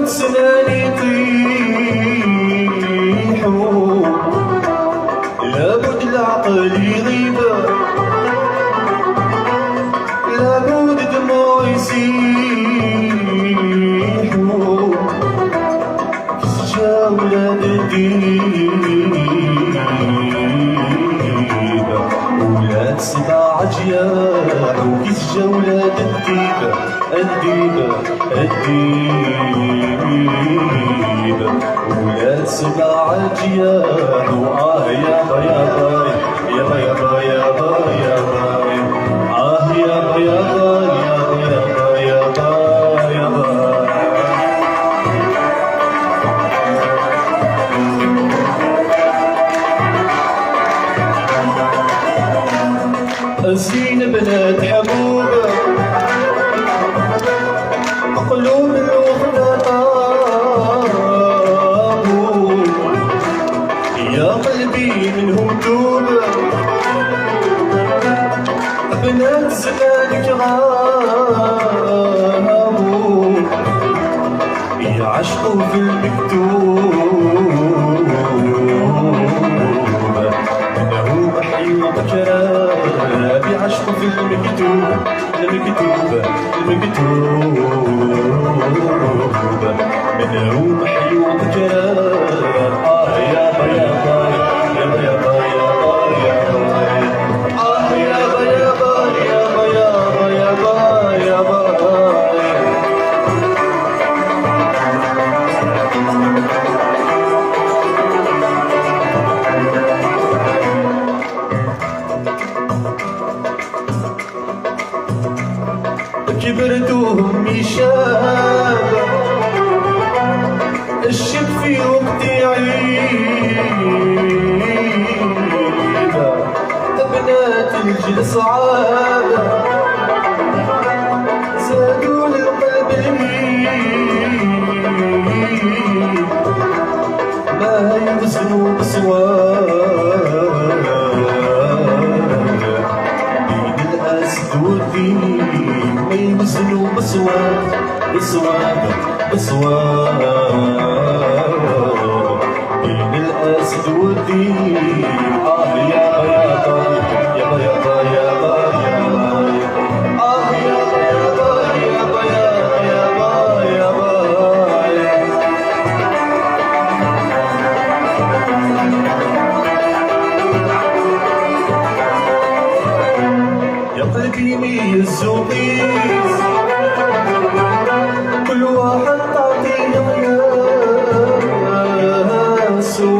سناني يطيحوا لابد العقل يغيب، لابد دموع يسيحوا كسجا ولاد الديب، ولاد سبع جياح وكسجا ولاد الديب، الديب ولاد سبع جياح. وآه يابا يابا يابا يابا يابا يابا، آه يابا يابا يابا يابا يابا يابا. زين بنات حبوبة قلوب الوحدة طابوا، يا قلبي منهم توب، بنات زمانك غابوا يعشقوا في المكتوب، انه محي وبكرة بيعشقوا في المكتوب، المكتوب منه محي وبكرة. آه يابا يابا يابا يابا يابا يابا، آه يابا يابا يابا يابا يابا كبرت وهمي شاب، الشب في وقتي عيبة، بنات الجيل صعابة زادوا للقلب الميب، ما يوزنوا بصواب بين الأسد والدين، ما يوزنوا بصواب بصواب بين الأسد والدين. آه يابا يابا يابا يابا يابا يابا، آه يابا يابا يابا يابا يابا يا قلبي ميز وقيس، كل واحد تعطيه قياسه،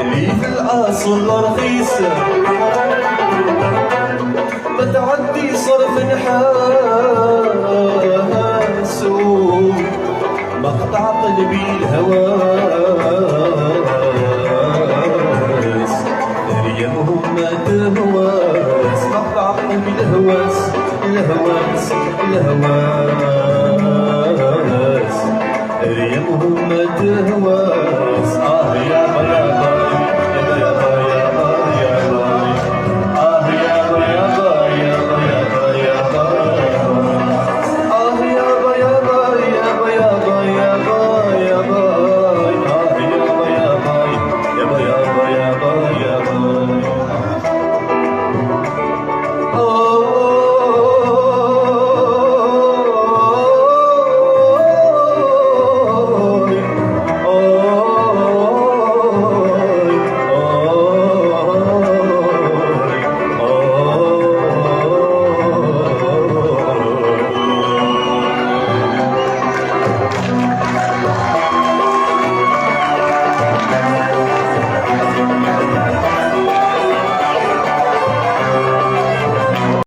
اللي في الأصل رخيصة ما تعدي صرف نحاسه، مقطع قلبي الهوى